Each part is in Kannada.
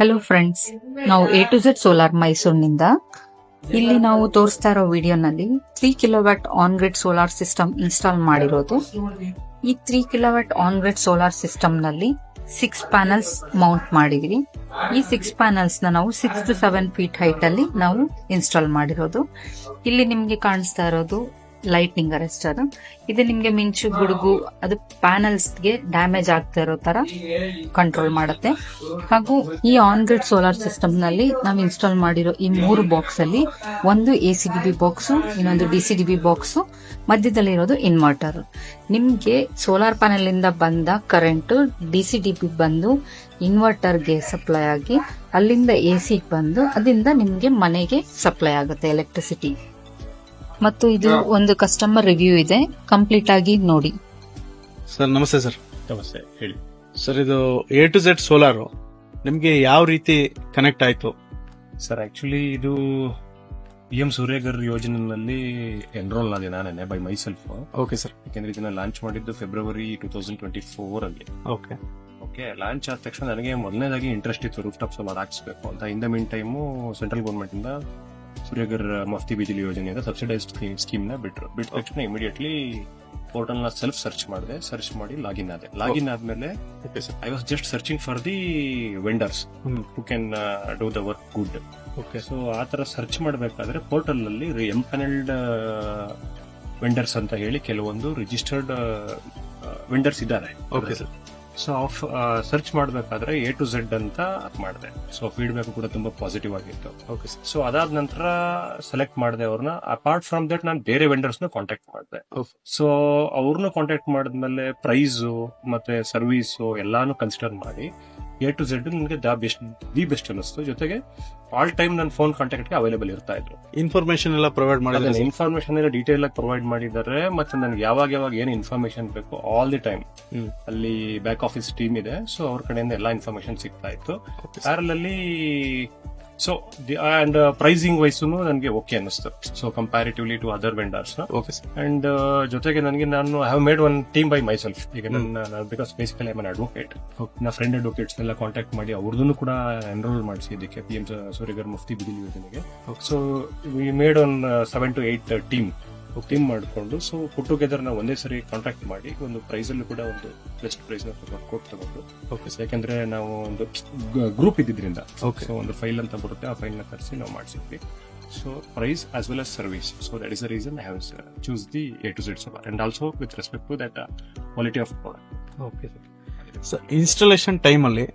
ಹಲೋ ಫ್ರೆಂಡ್ಸ್, ನಾವು ಎ ಟು ಝೆಡ್ ಸೋಲಾರ್ ಮೈಸೂರಿನಿಂದ ಇಲ್ಲಿ ನಾವು ತೋರಿಸ್ತಾ ಇರೋ ವಿಡಿಯೋನಲ್ಲಿ 3 kilowatt on grid solar system install ಮಾಡಿರೋದು. ಈ 3 kilowatt on grid solar system ನಲ್ಲಿ 6 ಪ್ಯಾನಲ್ಸ್ ಮೌಂಟ್ ಮಾಡಿದೀವಿ. ಈ 6 ಪ್ಯಾನಲ್ಸ್ ನ ನಾವು 6 to 7 ಫೀಟ್ ಹೈಟ್ ಅಲ್ಲಿ ನಾವು ಇನ್ಸ್ಟಾಲ್ ಮಾಡಿರೋದು. ಇಲ್ಲಿ ನಿಮ್ಗೆ ಕಾಣಿಸ್ತಾ ಇರೋದು ಲೈಟ್ನಿಂಗ್ ಅರೆಸ್ಟರ್. ಇದು ನಿಮ್ಗೆ ಮಿಂಚು ಗುಡುಗು ಅದು ಪ್ಯಾನಲ್ಸ್ ಗೆ ಡ್ಯಾಮೇಜ್ ಆಗ್ತಾ ಇರೋ ತರ ಕಂಟ್ರೋಲ್ ಮಾಡುತ್ತೆ. ಹಾಗೂ ಈ ಆನ್ ಗ್ರಿಡ್ ಸೋಲಾರ್ ಸಿಸ್ಟಮ್ ನಲ್ಲಿ ನಾವು ಇನ್ಸ್ಟಾಲ್ ಮಾಡಿರೋ ಈ 3 ಬಾಕ್ಸ್ ಅಲ್ಲಿ ಒಂದು ACDB ಬಾಕ್ಸ್, ಇನ್ನೊಂದು DCDB ಬಾಕ್ಸ್, ಮಧ್ಯದಲ್ಲಿ ಇರೋದು ಇನ್ವರ್ಟರ್. ನಿಮ್ಗೆ ಸೋಲಾರ್ ಪ್ಯಾನೆಲ್ ಇಂದ ಬಂದ ಕರೆಂಟ್ DCDB ಬಂದು ಇನ್ವರ್ಟರ್ ಗೆ ಸಪ್ಲೈ ಆಗಿ ಅಲ್ಲಿಂದ AC ಬಂದು ಅದರಿಂದ ನಿಮ್ಗೆ ಮನೆಗೆ ಸಪ್ಲೈ ಆಗುತ್ತೆ ಎಲೆಕ್ಟ್ರಿಸಿಟಿ. ಮತ್ತು ಇದು ಒಂದು ಕಸ್ಟಮರ್ ರಿವ್ಯೂ ಇದೆ, ಕಂಪ್ಲೀಟ್ ಆಗಿ ನೋಡಿ. ಸರ್ ನಮಸ್ತೆ. ಸರ್ ನಮಸ್ತೆ, ಹೇಳಿ. ಸರ್, ಇದು ಎ ಟು ಝೆಡ್ ಸೋಲಾರ್ ನಿಮ್ಗೆ ಯಾವ ರೀತಿ ಕನೆಕ್ಟ್ ಆಯ್ತು? ಸರ್ ಆಕ್ಚುಲಿ ಇದು PM ಸೂರ್ಯಗರ್ ಯೋಜನೆಯಲ್ಲಿ ಎನ್ರೋಲ್ ಆಗಿದೆ ನಾನೇ ಬೈ ಮೈಸೆಲ್ಫ್. Okay sir. ಯಾಕೆಂದ್ರೆ ಇದನ್ನ ಲಾಂಚ್ ಮಾಡಿದ್ದು ಫೆಬ್ರವರಿ 2024 ಅಲ್ಲಿ. ಓಕೆ, ಲಾಂಚ್ ಆದ ತಕ್ಷಣ ನನಗೆ ಮೊದಲನೇದಾಗಿ ಇಂಟ್ರೆಸ್ಟ್ ಇತ್ತು ರೂಫ್ ಟಾಪ್ ಸೋಲಾರ್ ಹಾಕ್ಸ್ಬೇಕು ಅಂತ. In the mean time central government ಇಂದ ಸೂರ್ಯಗರ್ ಮಫ್ತಿ ಬಿಜಿಲಿ ಯೋಜನೆಯಿಂದ ಸಬ್ಸಿಡೈಸ್ಡ್ ಸ್ಕೀಮ್ ನ ಬಿಟ್ಟ ತಕ್ಷಣ ಇಮಿಡಿಯೇಟ್ಲಿ ಪೋರ್ಟಲ್ ನ ಸೆಲ್ಫ್ ಸರ್ಚ್ ಮಾಡಿದೆ. ಸರ್ಚ್ ಮಾಡಿ ಲಾಗಿನ್ ಆದೆ. ಲಾಗಿನ್ ಆದ್ಮೇಲೆ I was just searching for the vendors who can do the work good. Okay, so ಆ ತರ ಸರ್ಚ್ ಮಾಡಬೇಕಾದ್ರೆ ಪೋರ್ಟಲ್ ಅಲ್ಲಿ ಎಂಪನೆಲ್ಡ್ ವೆಂಡರ್ಸ್ ಅಂತ ಹೇಳಿ ಕೆಲವೊಂದು ರಿಜಿಸ್ಟರ್ಡ್ ವೆಂಡರ್ಸ್ ಇದ್ದಾರೆ. Okay sir. ಸೊ ಸರ್ಚ್ ಮಾಡಬೇಕಾದ್ರೆ A to Z ಅಂತ ಮಾಡಿದೆ. ಸೊ ಫೀಡ್ಬ್ಯಾಕ್ ಕೂಡ ತುಂಬಾ ಪಾಸಿಟಿವ್ ಆಗಿತ್ತು. Okay sir. ಸೊ ಅದಾದ ನಂತರ ಸೆಲೆಕ್ಟ್ ಮಾಡಿದೆ ಅವ್ರನ್ನ. ಅಪಾರ್ಟ್ ಫ್ರಮ್ ದಟ್ ನಾನು ಬೇರೆ ವೆಂಡರ್ಸ್ ನ ಕಾಂಟ್ಯಾಕ್ಟ್ ಮಾಡಿದೆ. ಸೊ ಅವ್ರನ್ನ ಕಾಂಟ್ಯಾಕ್ಟ್ ಮಾಡಿದ್ಮೇಲೆ ಪ್ರೈಸ್ ಮತ್ತೆ ಸರ್ವಿಸ್ ಎಲ್ಲಾನು ಕನ್ಸಿಡರ್ ಮಾಡಿ A to Z ನನಗೆ ದಿ ಬೆಸ್ಟ್ ಅನ್ನಿಸ್ತು. ಜೊತೆಗೆ ಆಲ್ ಟೈಮ್ ನನ್ನ ಫೋನ್ ಕಾಂಟ್ಯಾಕ್ಟ್ ಗೆ ಅವೈಲೇಬಲ್ ಇರ್ತಾ ಇದ್ರು. ಇನ್ಫಾರ್ಮೇಶನ್ ಎಲ್ಲ ಪ್ರೊವೈಡ್ ಮಾಡಿದ್ರೆ ಇನ್ಫಾರ್ಮೇಶನ್ ಎಲ್ಲ ಡೀಟೇಲ್ ಆಗಿ ಪ್ರೊವೈಡ್ ಮಾಡಿದ್ದಾರೆ. ಮತ್ತೆ ನನಗೆ ಯಾವಾಗ ಏನು ಇನ್ಫಾರ್ಮೇಶನ್ ಬೇಕು ಆಲ್ ದಿ ಟೈಮ್ ಅಲ್ಲಿ ಬ್ಯಾಕ್ ಆಫೀಸ್ ಟೀಮ್ ಇದೆ. ಸೊ ಅವ್ರ ಕಡೆಯಿಂದ ಎಲ್ಲಾ ಇನ್ಫಾರ್ಮೇಶನ್ ಸಿಗ್ತಾ ಇತ್ತು. ಪ್ಯಾರಲಲ್ಲಿ ಸೊ ಅಂಡ್ ಪ್ರೈಸಿಂಗ್ ವೈಸ್ ನನಗೆ ಓಕೆ ಅನ್ನಿಸ್ತು. So comparatively to other vendors. Okay sir. And ಜೊತೆಗೆ ನಾನು have made one team by ಮೈ ಸೆಲ್ಫ್. ಈಗ ನನ್ನ because basically I am advocate. ನನ್ನ ಫ್ರೆಂಡ್ ಅಡ್ವೊಕೇಟ್ಸ್ ಎಲ್ಲ ಕಾಂಟ್ಯಾಕ್ಟ್ ಮಾಡಿ ಅವ್ರದ್ದು ಕೂಡ ಎನ್ರೋಲ್ ಮಾಡಿಸಿದ್ದಕ್ಕೆ PM ಸೂರ್ಯಗರ್ ಮುಫ್ತಿ ಬಿಜಿಲಿ ಯೋಜನೆಗೆ. So we made one 7 to 8 team ಮಾಡಿಕೊಂಡು ಸೊ ಪುಟ್ ಟುಗೆದರ್ ನಾವು ಒಂದೇ ಸರಿ ಕಾಂಟ್ಯಾಕ್ಟ್ ಮಾಡಿ ಒಂದು ಪ್ರೈಸ್ ಅಲ್ಲೂ ಕೂಡ ಒಂದು ಬೆಸ್ಟ್ ಪ್ರೈಸ್ ಕೋಟ್ ತಗೊಂಡು. ಓಕೆ, ಯಾಕಂದ್ರೆ ನಾವು ಒಂದು ಗ್ರೂಪ್ ಇದ್ದಿದ್ರಿಂದ ಸೊ ಒಂದು ಫೈಲ್ ಅಂತ ಬರುತ್ತೆ, ಆ ಫೈಲ್ ನ ತರಿಸಿ ನಾವು ಮಾಡಿಸಿದ್ವಿ. So price as well as service. So that is the reason I have chose the A to Z solar and also with respect to that quality of product. Okay sir. Installation time ಅಲ್ಲಿ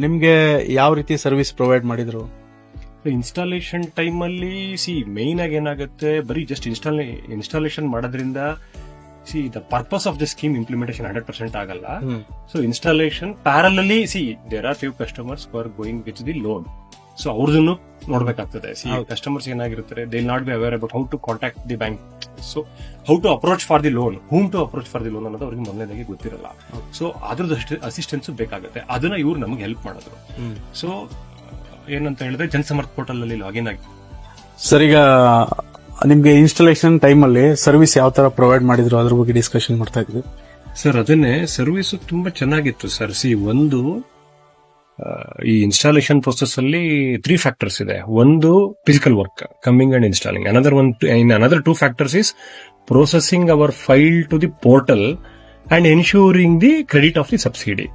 ನಿಮ್ಗೆ ಯಾವ ರೀತಿ ಸರ್ವಿಸ್ ಪ್ರೊವೈಡ್ ಮಾಡಿದ್ರು? ಇನ್ಸ್ಟಾಲೇಷನ್ ಟೈಮ್ ಅಲ್ಲಿ ಮೇನ್ ಆಗಿ ಏನಾಗುತ್ತೆ, ಬರೀ ಜಸ್ಟ್ ಇನ್ಸ್ಟಾಲೇಷನ್ ಮಾಡೋದ್ರಿಂದ the purpose of the scheme implementation 100% ಆಗಲ್ಲ. ಸೊ ಇನ್ಸ್ಟಾಲೇಷನ್ ಪ್ಯಾರಲಲ್ಲಿ there are few customers for are going with the loan. So ಅವ್ರದನ್ನು ನೋಡ್ಬೇಕಾಗ್ತದೆ. ಕಸ್ಟಮರ್ಸ್ ಏನಾಗಿರ್ತಾರೆ, they will not be aware about how to contact the bank. So how to approach for the loan, whom to approach for the loan ಅನ್ನೋದು ಅವ್ರಿಗೆ ಮೊದಲನೇದಾಗಿ ಗೊತ್ತಿರಲ್ಲ. ಸೊ ಅದ್ರದ್ದು ಅಸಿಸ್ಟೆನ್ಸ್ ಬೇಕಾಗುತ್ತೆ. ಅದನ್ನ ಇವ್ರು ನಮ್ಗೆ ಹೆಲ್ಪ್ ಮಾಡಿದ್ರು. ಸೊ ಏನಂತ ಹೇಳಿದ್ರೆ ಜನಸಮರ್ಥ ಪೋರ್ಟಲ್ ಅಲ್ಲಿ ಲಾಗಿನ್ ಆಗಿ ಸರ್, ಈಗ ನಿಮ್ಗೆ ಇನ್ಸ್ಟಾಲೇಷನ್ ಟೈಮ್ ಅಲ್ಲಿ ಸರ್ವಿಸ್ ಯಾವ ತರ ಪ್ರೊವೈಡ್ ಮಾಡಿದ್ರು ಅದ್ರ ಬಗ್ಗೆ ಡಿಸ್ಕಷನ್ ಮಾಡ್ತಾ ಇದ್ವಿ. ಸರ್ ಅದನ್ನೇ ಸರ್ವಿಸ್ ತುಂಬಾ ಚೆನ್ನಾಗಿತ್ತು ಸರ್. ಒಂದು ಈ ಇನ್ಸ್ಟಾಲೇಷನ್ ಪ್ರೊಸೆಸ್ ಅಲ್ಲಿ 3 ಫ್ಯಾಕ್ಟರ್ಸ್ ಇದೆ. ಒಂದು physical work, coming and installing. another 2 factors is processing our file to the portal and ensuring the credit of the subsidy.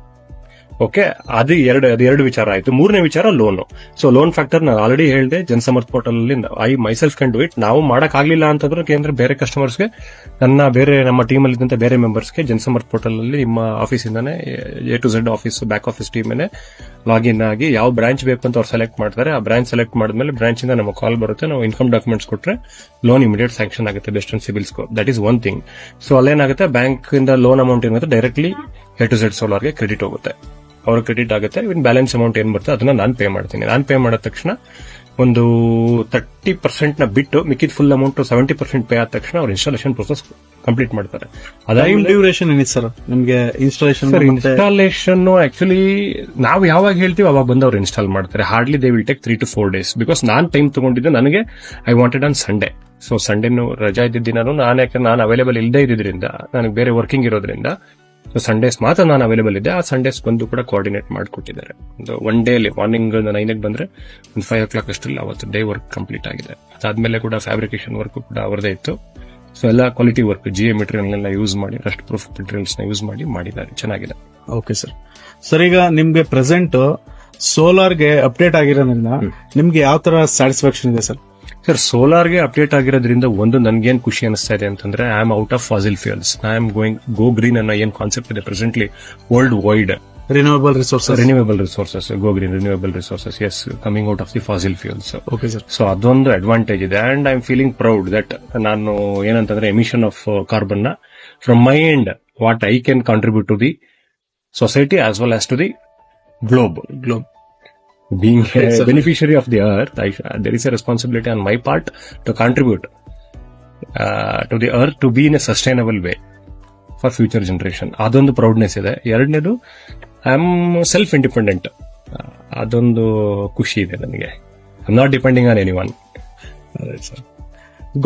Okay, ಅದು ಎರಡು ವಿಚಾರ ಆಯ್ತು. ಮೂರನೇ ವಿಚಾರ ಲೋನು. ಸೊ ಲೋನ್ ಫ್ಯಾಕ್ಟರ್ ನಾನು ಆಲ್ರೆಡಿ ಹೇಳಿದೆ, ಜನಸಮರ್ಥ ಪೋರ್ಟಲ್ ಅಲ್ಲಿ I myself can do it. ನಾವು ಮಾಡಕ್ ಆಗ್ಲಿಲ್ಲ ಅಂತಂದ್ರೆ ಕೇಂದ್ರ ಬೇರೆ ಕಸ್ಟಮರ್ಸ್ಗೆ ನಮ್ಮ ಟೀಮ್ ಅಲ್ಲಿ ಇದ್ದಂತ ಬೇರೆ ಮೆಂಬರ್ಸ್ಗೆ ಜನಸಮರ್ಥ ಪೋರ್ಟಲ್ ಅಲ್ಲಿ ನಿಮ್ಮ ಆಫೀಸ್ ಇಂದಾನೆ A to Z office back office ಟೀಮೇನೆ ಲಾಗಿನ್ ಆಗಿ ಯಾವ ಬ್ರಾಂಚ್ ಬೇಕು ಅಂತ ಅವ್ರು ಸೆಲೆಕ್ಟ್ ಮಾಡ್ತಾರೆ. ಆ ಬ್ರಾಂಚ್ ಸೆಲೆಕ್ಟ್ ಮಾಡಿದ್ಮೇಲೆ ಬ್ರಾಂಚ್ ಇಂದ ನಮಗೆ ಕಾಲ್ ಬರುತ್ತೆ. ನಾವು ಇನ್ಕಮ್ ಡಾಕ್ಯುಮೆಂಟ್ಸ್ ಕೊಟ್ರೆ ಲೋನ್ ಇಮಿಡಿಯೇಟ್ ಸ್ಯಾಂಕ್ಷನ್ ಆಗುತ್ತೆ best on CIBIL score. That is one thing. So ಅಲ್ಲೇನಾಗುತ್ತೆ, ಬ್ಯಾಂಕ್ ಇಂದ ಲೋನ್ ಅಮೌಂಟ್ ಏನಾಗುತ್ತೆ ಡೈರೆಕ್ಟ್ಲಿ A to Z ಸೋಲಾರ್ಗೆ ಕ್ರೆಡಿಟ್ ಹೋಗುತ್ತೆ. ಅವ್ರ ಕ್ರೆಡಿಟ್ ಆಗುತ್ತೆ. ಇನ್ ಬ್ಯಾಲೆನ್ಸ್ ಅಮೌಂಟ್ ಏನ್ ಬರುತ್ತೆ ಅದನ್ನ ನಾನು ಪೇ ಮಾಡ್ತೀನಿ. ನಾನು ಪೇ ಮಾಡಿದ ತಕ್ಷಣ ಒಂದು 30% ನ ಬಿಟ್ಟು ಮಿಕ್ಕಿದ ಫುಲ್ ಅಮೌಂಟ್ 70% ಪೇ ಆದ ತಕ್ಷಣ ಅವ್ರ ಇನ್ಸ್ಟಾಲೇಷನ್ ಪ್ರೊಸೆಸ್ ಕಂಪ್ಲೀಟ್ ಮಾಡ್ತಾರೆ. ಟೈಮ್ ಡ್ಯೂರೇಷನ್ ಏನಿದೆ ಸರ್ ನಿಮ್ಗೆ ಇನ್ಸ್ಟಾಲೇಷನ್? ಆಕ್ಚುಲಿ ನಾವು ಯಾವಾಗ ಹೇಳ್ತೀವಿ ಅವಾಗ ಬಂದು ಅವ್ರು ಇನ್ಸ್ಟಾಲ್ ಮಾಡ್ತಾರೆ. Hardly they will take 3 to 4 days. Because ನಾನ್ ಟೈಮ್ ತಗೊಂಡಿದ್ದು ನನಗೆ I wanted on Sunday. So ಸಂಡೇನು ರಜಾ ಇದ್ದಿದ್ದು ನಾನು ಯಾಕಂದ್ರೆ ನಾನು ಅವೈಲೇಬಲ್ ಇಲ್ಲದೆ ಇದ್ದಿದ್ರಿಂದ, ನನಗೆ ಬೇರೆ ವರ್ಕಿಂಗ್ ಇರೋದ್ರಿಂದ ಸೊ ಸಂಡೇಸ್ ಮಾತ್ರ ನಾನು ಅವೈಲೇಬಲ್ ಇದ್ದೆ. ಆ ಸಂಡೇಸ್ ಬಂದು ಕೂಡ ಕೋಆರ್ಡಿನೇಟ್ ಮಾಡಿಕೊಟ್ಟಿದ್ದಾರೆ. ಒಂದು 1 ಡೇ ಮಾರ್ನಿಂಗ್ 9ಗೆ ಬಂದ್ರೆ ಒಂದು 5 o'clock ಅಷ್ಟರಲ್ಲಿ ಅವತ್ತು ಡೇ ವರ್ಕ್ ಕಂಪ್ಲೀಟ್ ಆಗಿದೆ. ಅದಾದ್ಮೇಲೆ ಕೂಡ ಫ್ಯಾಬ್ರಿಕೇಶನ್ ವರ್ಕ್ ಕೂಡ ಅವರದೇ ಇತ್ತು. ಸೊ ಎಲ್ಲ quality work GA material use ಮಾಡಿ, ರಸ್ಟ್ ಪ್ರೂಫ್ ಮೆಟೀರಿಯಲ್ಸ್ ನ ಯೂಸ್ ಮಾಡಿ ಮಾಡಿದ್ದಾರೆ, ಚೆನ್ನಾಗಿದೆ. Okay sir. ಸರ್, ಈಗ ನಿಮ್ಗೆ ಪ್ರೆಸೆಂಟ್ ಸೋಲಾರ್ಗೆ ಅಪ್ಡೇಟ್ ಆಗಿರೋದ್ರಿಂದ ನಿಮ್ಗೆ ಯಾವ ತರ ಸ್ಯಾಟಿಸ್ಫ್ಯಾಕ್ಷನ್ ಇದೆ ಸರ್? ಸರ್, ಸೋಲಾರ್ಗೆ ಅಪ್ಡೇಟ್ ಆಗಿರೋದ್ರಿಂದ ಒಂದು ನನ್ಗೇನ್ ಖುಷಿ ಅನಿಸ್ತಾ ಇದೆ ಅಂತಂದ್ರೆ, I am out of fossil fuels. I am going go green ಅನ್ನೋ ಏನ್ ಕಾನ್ಸೆಪ್ಟ್ ಇದೆ presently world wide. Renewable resources, go green, renewable resources, yes, coming out of the fossil fuels. Okay sir. So ಅದೊಂದು ಅಡ್ವಾಂಟೇಜ್ ಇದೆ. And I am feeling proud that ನಾನು ಏನಂತಂದ್ರೆ ಎಮಿಷನ್ ಆಫ್ ಕಾರ್ಬನ್ ನ from my end what I can contribute to the society as well as to the globe. Being a beneficiary of the earth, there is a responsibility on my part to contribute to the earth to be in a sustainable way for future generation. ಅದೊಂದು ಪ್ರೌಡ್ನೆಸ್ ಇದೆ. ಎರಡನೇದು, ಐ ಆಮ್ ಸೆಲ್ಫ್ ಇಂಡಿಪೆಂಡೆಂಟ್. ಅದೊಂದು ಖುಷಿ ಇದೆ ನನಗೆ. I am not depending on any one.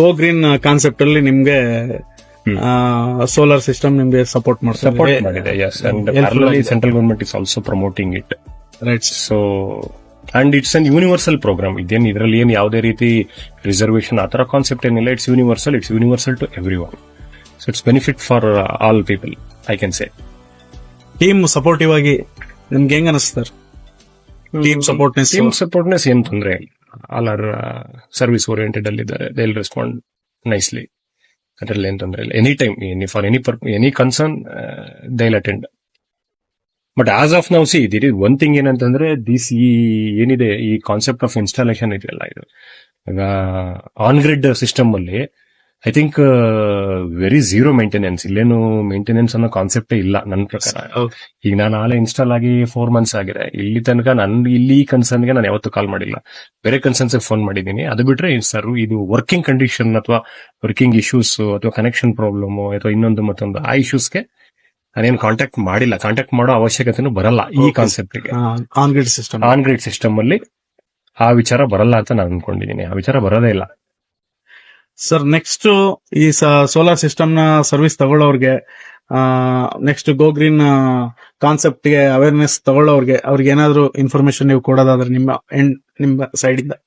Go green concept ಅಲ್ಲಿ ನಿಮ್ಗೆ ಸೋಲಾರ್ ಸಿಸ್ಟಮ್ ನಿಮ್ಗೆ ಸಪೋರ್ಟ್ ಮಾಡಿದೆ. Yes, and central government is also promoting it. Right. So and it's an universal programme. ಇದೇನು ಇದರಲ್ಲಿ ಏನು ಯಾವುದೇ ರೀತಿ ರಿಸರ್ವೇಶನ್ ಆ ತರ ಕಾನ್ಸೆಪ್ಟ್ ಏನಿಲ್ಲ. It's universal to every one. So it's benefit for all people, I can say. Team supportive ಆಗಿ ನಿಮ್ಗೆ ಹೆಂಗ ಅನಿಸ್ತಾರೆ? ಟೀಮ್ ಸಪೋರ್ಟ್ನೆಸ್ ಏನ್ ತೊಂದರೆ ಇಲ್ಲ. ಆಲ್ ಆರ್ ಸರ್ವಿಸ್ ಓರಿಯೆಂಟೆಡ್ ಅಲ್ಲಿ ಇದ್ದಾರೆ. They will respond nicely. ಅದರಲ್ಲಿ ಏನ್ ತೊಂದರೆ ಇಲ್ಲ. Any time for any concern they will attend. But as of now see that is one thing ಏನಂತಂದ್ರೆ, ಏನಿದೆ ಈ ಕಾನ್ಸೆಪ್ಟ್ ಆಫ್ ಇನ್ಸ್ಟಾಲೇಷನ್ ಇದೆಯಲ್ಲ, ಇದು ಈಗ ಆನ್ ಗ್ರಿಡ್ ಸಿಸ್ಟಮ್ ಅಲ್ಲಿ I think very zero maintenance. ಇಲ್ಲೇನು ಮೇಂಟೆನೆನ್ಸ್ ಅನ್ನೋ ಕಾನ್ಸೆಪ್ಟೇ ಇಲ್ಲ ನನ್ನ ಪ್ರಕಾರ. ಈಗ ನಾನು ನಾಳೆ ಇನ್ಸ್ಟಾಲ್ ಆಗಿ 4 months ಆಗಿದೆ. ಇಲ್ಲಿ ತನಕ ಇಲ್ಲಿ ಕನ್ಸರ್ನ್ಗೆ ನಾನು ಯಾವತ್ತೂ ಕಾಲ್ ಮಾಡಿಲ್ಲ. ಬೇರೆ ಕನ್ಸರ್ನ್ಸ್ ಫೋನ್ ಮಾಡಿದ್ದೀನಿ. ಅದು ಬಿಟ್ರೆ ಸರ್, ಇದು ವರ್ಕಿಂಗ್ ಕಂಡೀಷನ್ ಅಥವಾ ವರ್ಕಿಂಗ್ ಇಶ್ಯೂಸ್ ಅಥವಾ ಕನೆಕ್ಷನ್ ಪ್ರಾಬ್ಲಮ್ ಅಥವಾ ಇನ್ನೊಂದು ಮತ್ತೊಂದು ಆ ಇಶ್ಯೂಸ್ಗೆ ನಾನೇನು ಕಾಂಟ್ಯಾಕ್ಟ್ ಮಾಡಿಲ್ಲ. ಕಾಂಟ್ಯಾಕ್ಟ್ ಮಾಡೋ ಅವಶ್ಯಕತೆನೂ ಬರಲ್ಲ ಈ ಕಾನ್ಸೆಪ್ಟ್ಗೆ. ಆನ್ ಗ್ರಿಡ್ ಸಿಸ್ಟಮ್ ಅಲ್ಲಿ ಆ ವಿಚಾರ ಬರಲ್ಲ ಅಂತ ನಾನು ಅನ್ಕೊಂಡಿದ್ದೀನಿ. ಆ ವಿಚಾರ ಬರೋದೇ ಇಲ್ಲ. ಸರ್, ನೆಕ್ಸ್ಟ್ ಈ ಸೋಲಾರ್ ಸಿಸ್ಟಮ್ ನ ಸರ್ವಿಸ್ ತಗೊಳ್ಳೋರ್ಗೆ, ನೆಕ್ಸ್ಟ್ ಗೋ ಗ್ರೀನ್ ಕಾನ್ಸೆಪ್ಟ್ ಗೆ ಅವೇರ್ನೆಸ್ ತಗೊಳ್ಳೋರ್ಗೆ, ಅವ್ರಿಗೆ ಏನಾದ್ರು ಇನ್ಫಾರ್ಮೇಶನ್ ನೀವು ಕೊಡೋದಾದ್ರೆ ನಿಮ್ಮ ಸೈಡ್ ಇಂದ?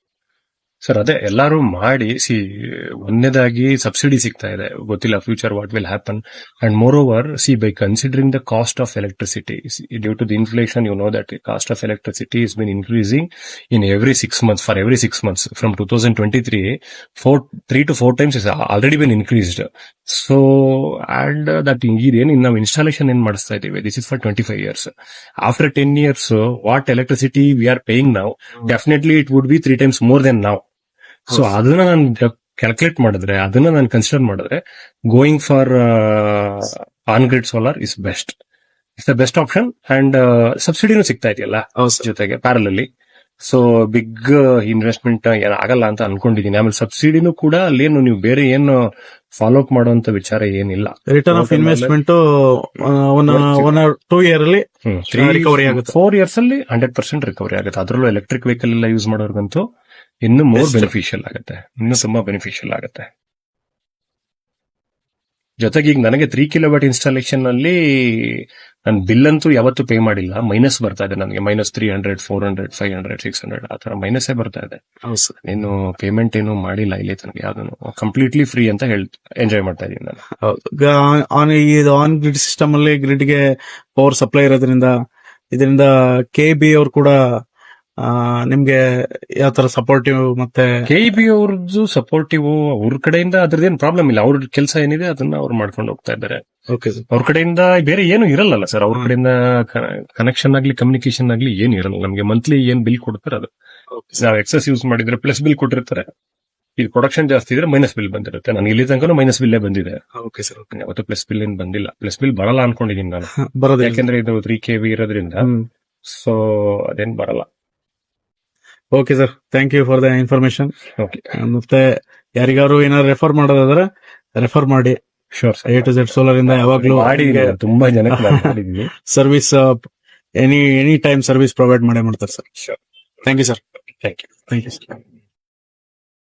ಸರ್, ಅದೇ ಎಲ್ಲರೂ ಮಾಡಿ. ಒಂದನೇದಾಗಿ ಸಬ್ಸಿಡಿ ಸಿಗ್ತಾ ಇದೆ. ಗೊತ್ತಿಲ್ಲ future what will happen. And moreover by considering the cost of electricity due to the inflation, you know that cost of electricity is been increasing in every 6 months, for every 6 months from 2023, 3 to 4 times is already been increased. So, and that now installation in ಮಾಡಿಸ್ತಾ ಇದೀವಿ. This is for 25 years. After 10 years, what electricity we are paying now, definitely it would be 3 times more than now. So ಅದನ್ನ ನಾನು ಕ್ಯಾಲ್ಕುಲೇಟ್ ಮಾಡಿದ್ರೆ, ಅದನ್ನ ನಾನು ಕನ್ಸಿಡರ್ ಮಾಡಿದ್ರೆ, going for on grid solar is best. It's the best option. And ಸಬ್ಸಿಡಿನೂ ಸಿಗ್ತಾ ಇದೆಯಲ್ಲ ಜೊತೆಗೆ ಪ್ಯಾರಲಲ್ಲಿ. ಸೊ ಬಿಗ್ ಇನ್ವೆಸ್ಟ್ಮೆಂಟ್ ಆಗಲ್ಲ ಅಂತ ಅನ್ಕೊಂಡಿದೀನಿ. ಆಮೇಲೆ ಸಬ್ಸಿಡಿನೂ ಕೂಡ ಅಲ್ಲೇನು ನೀವು ಬೇರೆ ಏನು ಫಾಲೋ ಅಪ್ ಮಾಡುವಂತ ವಿಚಾರ ಏನಿಲ್ಲ. ರಿಟರ್ನ್ ಆಫ್ ಇನ್ವೆಸ್ಟ್ಮೆಂಟ್ 2 year ಅಲ್ಲಿ ರಿಕವರಿ ಆಗುತ್ತೆ. 4 years ಅಲ್ಲಿ 100% ರಿಕವರಿ ಆಗುತ್ತೆ. ಅದರಲ್ಲೂ ಎಲೆಕ್ಟ್ರಿಕ್ ವೆಹಿಕಲ್ ಎಲ್ಲ ಯೂಸ್ ಮಾಡೋರ್ಗಂತೂ ಇನ್ನು ಮೋರ್ ಬೆನಿಫಿಷಿಯಲ್ ಆಗುತ್ತೆ. ಇನ್ನು ತುಂಬಾ ಬೆನಿಫಿಷಿಯಲ್ ಆಗುತ್ತೆ. ಜೊತೆಗೆ ಈಗ ನನಗೆ 3 kilowatt ಇನ್ಸ್ಟಾಲೇಷನ್ ಅಲ್ಲಿ ನನ್ನ ಬಿಲ್ ಅಂತೂ ಯಾವತ್ತೂ ಪೇ ಮಾಡಿಲ್ಲ. ಮೈನಸ್ ಬರ್ತಾ ಇದೆ ನನಗೆ. -300, 400, 500, 600 ಆ ತರ ಮೈನಸ್ಸೇ ಬರ್ತಾ ಇದೆ. ಏನು ಪೇಮೆಂಟ್ ಏನು ಮಾಡಿಲ್ಲ ಇಲ್ಲಿ ತನಕ. ಯಾವ್ದು ಕಂಪ್ಲೀಟ್ಲಿ ಫ್ರೀ ಅಂತ ಎಂಜಾಯ್ ಮಾಡ್ತಾ ಇದೀನಿ ನಾನು. ಆನ್ ಗ್ರಿಡ್ ಸಿಸ್ಟಮ್ ಅಲ್ಲಿ ಗ್ರಿಡ್ ಗೆ ಪವರ್ ಸಪ್ಲೈ ಇರೋದ್ರಿಂದ ಇದರಿಂದ KB ಅವ್ರು ಕೂಡ ನಿಮ್ಗೆ ಯಾವ ತರ ಸಪೋರ್ಟಿವ್, ಮತ್ತೆ KEB ಅವ್ರದ್ದು ಸಪೋರ್ಟಿವ್ ಅವ್ರ ಕಡೆಯಿಂದ ಅದ್ರದ್ದೇನು ಪ್ರಾಬ್ಲಮ್ ಇಲ್ಲ. ಅವ್ರ ಕೆಲಸ ಏನಿದೆ ಅದನ್ನ ಅವ್ರು ಮಾಡ್ಕೊಂಡು ಹೋಗ್ತಾ ಇದ್ದಾರೆ. ಅವ್ರ ಕಡೆಯಿಂದ ಬೇರೆ ಏನು ಇರಲ್ಲ ಸರ್. ಅವ್ರ ಕಡೆಯಿಂದ ಕನೆಕ್ಷನ್ ಆಗ್ಲಿ ಕಮ್ಯುನಿಕೇಶನ್ ಆಗ್ಲಿ ಏನು ಇರಲ್ಲ. ನಮ್ಗೆ ಮಂತ್ಲಿ ಏನ್ ಬಿಲ್ ಕೊಡ್ತಾರೆ ಅದು ನಾವು ಎಕ್ಸೆಸ್ ಯೂಸ್ ಮಾಡಿದ್ರೆ ಪ್ಲಸ್ ಬಿಲ್ ಕೊಟ್ಟಿರ್ತಾರೆ. ಇದು ಪ್ರೊಡಕ್ಷನ್ ಜಾಸ್ತಿ ಇದ್ರೆ ಮೈನಸ್ ಬಿಲ್ ಬಂದಿರುತ್ತೆ. ನನಗೆ ಇಲ್ಲಿ ತನಕ ಮೈನಸ್ ಬಿಲ್ಲೇ ಬಂದಿದೆ. ಯಾವತ್ತು ಪ್ಲಸ್ ಬಿಲ್ ಏನ್ ಬಂದಿಲ್ಲ. ಪ್ಲಸ್ ಬಿಲ್ ಬರಲ್ಲ ಅನ್ಕೊಂಡಿದೀನಿ ನಾನು, ಯಾಕೆಂದ್ರೆ ಇದು 3 kV ಇರೋದ್ರಿಂದ. ಸೊ ಅದೇನ್ ಬರಲ್ಲ. Okay sir, thank you for the information. Okay, ಮತ್ತೆ ಯಾರಿಗಾರು ಏನಾದ್ರು ರೆಫರ್ ಮಾಡೋದಾದ್ರೆ ರೆಫರ್ ಮಾಡಿ. Sure. A to Z solar ಇಂದ ಯಾವಾಗ್ಲೂ ತುಂಬಾ ಜನಕ್ಕೆ service any time service provide ಮಾಡೇ ಮಾಡ್ತಾರೆ sir. Sure. Thank you sir. Thank you. Thank you sir.